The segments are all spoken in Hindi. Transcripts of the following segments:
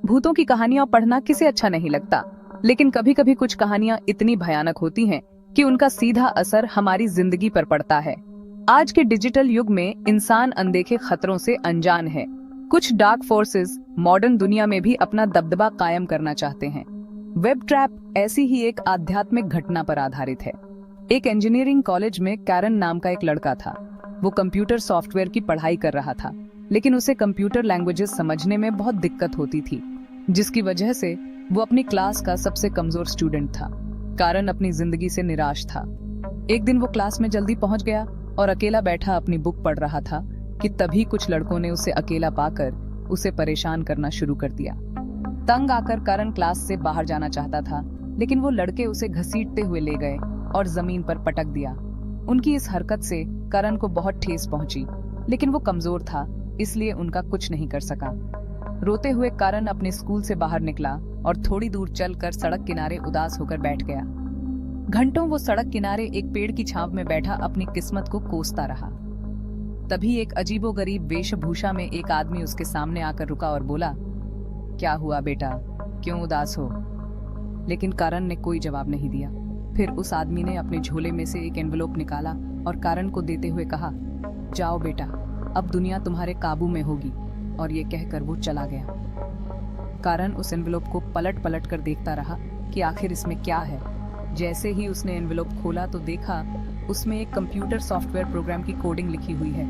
भूतों की कहानियां पढ़ना किसे अच्छा नहीं लगता, लेकिन कभी कभी कुछ कहानियां इतनी भयानक होती हैं कि उनका सीधा असर हमारी जिंदगी पर पड़ता है। आज के डिजिटल युग में इंसान अनदेखे खतरों से अनजान है। कुछ डार्क फोर्सेस मॉडर्न दुनिया में भी अपना दबदबा कायम करना चाहते हैं। वेब ट्रैप ऐसी ही एक आध्यात्मिक घटना पर आधारित है। एक इंजीनियरिंग कॉलेज में कैरन नाम का एक लड़का था। वो कंप्यूटर सॉफ्टवेयर की पढ़ाई कर रहा था, लेकिन उसे कंप्यूटर लैंग्वेजेस समझने में बहुत दिक्कत होती थी, जिसकी वजह से वो अपनी क्लास का सबसे कमजोर स्टूडेंट था। कैरन अपनी जिंदगी से निराश था। एक दिन वो क्लास में जल्दी पहुंच गया और अकेला बैठा अपनी बुक पढ़ रहा था कि तभी कुछ लड़कों ने उसे अकेला पाकर उसे परेशान करना शुरू कर दिया। तंग आकर कैरन क्लास से बाहर जाना चाहता था, लेकिन वो लड़के उसे घसीटते हुए ले गए और जमीन पर पटक दिया। उनकी इस हरकत से कैरन को बहुत ठेस पहुंची, लेकिन वो कमजोर था, इसलिए उनका कुछ नहीं कर सका। रोते हुए कैरन अपने स्कूल से बाहर निकला और थोड़ी दूर चलकर सड़क किनारे उदास होकर बैठ गया। घंटों वो सड़क किनारे एक पेड़ की छांव में बैठा अपनी किस्मत को कोसता रहा। तभी एक अजीबोगरीब वेशभूषा में एक आदमी उसके सामने आकर रुका और बोला, क्या हुआ बेटा, क्यों उदास हो? लेकिन कैरन ने कोई जवाब नहीं दिया। फिर उस आदमी ने अपने झोले में से एक एनवेलप निकाला और कैरन को देते हुए कहा, जाओ बेटा, अब दुनिया तुम्हारे काबू में होगी। और ये कहकर वो चला गया। कैरन उस एनवेलप को पलट पलट कर देखता रहा कि आखिर इसमें क्या है। जैसे ही उसने एनवेलप खोला तो देखा उसमें एक कंप्यूटर सॉफ्टवेयर प्रोग्राम की कोडिंग लिखी हुई है।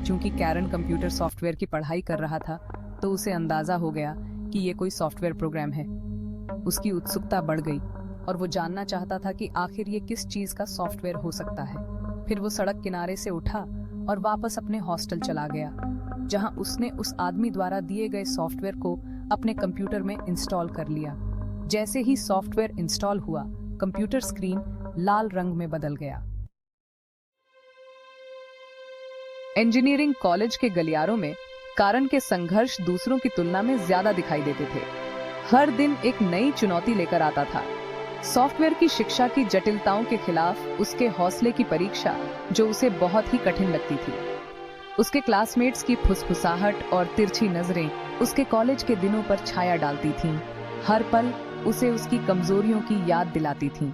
क्योंकि कैरन कंप्यूटर सॉफ्टवेयर की पढ़ाई कर रहा था, तो उसे अंदाजा हो गया कि ये कोई सॉफ्टवेयर प्रोग्राम है। उसकी उत्सुकता बढ़ गई और वो जानना चाहता था कि आखिर ये किस चीज का सॉफ्टवेयर हो सकता है। फिर वो सड़क किनारे से उठा और वापस अपने हॉस्टल चला गया, जहां उसने उस आदमी द्वारा दिए गए सॉफ्टवेयर को अपने कंप्यूटर में इंस्टॉल कर लिया। जैसे ही सॉफ्टवेयर इंस्टॉल हुआ, कंप्यूटर स्क्रीन लाल रंग में बदल गया। इंजीनियरिंग कॉलेज के गलियारों में कैरन के संघर्ष दूसरों की तुलना में ज्यादा दिखाई देते थे। हर दिन एक नई चुनौती लेकर आता था। सॉफ्टवेयर की शिक्षा की जटिलताओं के खिलाफ उसके हौसले की परीक्षा, जो उसे बहुत ही कठिन लगती थी। उसके क्लासमेट्स की फुसफुसाहट और तिरछी नजरें उसके कॉलेज के दिनों पर छाया डालती थीं। हर पल उसे उसकी कमजोरियों की याद दिलाती थीं।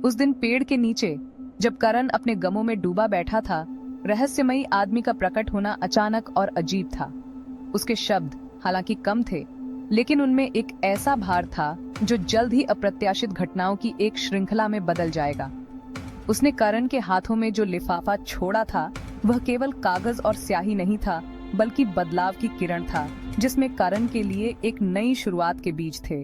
उस दिन पेड़ के नीचे जब कैरन अपने गमों में डूबा बैठा था, रहस्यमयी आदमी का प्रकट होना अचानक और अजीब था। उसके शब्द हालांकि कम थे, लेकिन उनमें एक ऐसा भार था जो जल्द ही अप्रत्याशित घटनाओं की एक श्रृंखला में बदल जाएगा। उसने कैरन के हाथों में जो लिफाफा छोड़ा था, वह केवल कागज और स्याही नहीं था, बल्कि बदलाव की किरण था, जिसमें कैरन के लिए एक नई शुरुआत के बीज थे।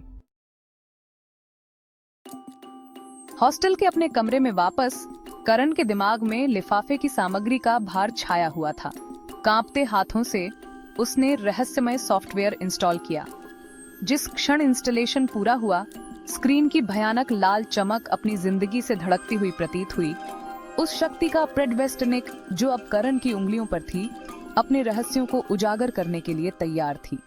हॉस्टल के अपने कमरे में वापस कैरन के दिमाग में लिफाफे की सामग्री का भार छाया हुआ था। कांपते हाथों से उसने रहस्यमय सॉफ्टवेयर इंस्टॉल किया। जिस क्षण इंस्टॉलेशन पूरा हुआ, स्क्रीन की भयानक लाल चमक अपनी जिंदगी से धड़कती हुई प्रतीत हुई। उस शक्ति का प्रेडवेस्टनिक, जो अब कैरन की उंगलियों पर थी, अपने रहस्यों को उजागर करने के लिए तैयार थी।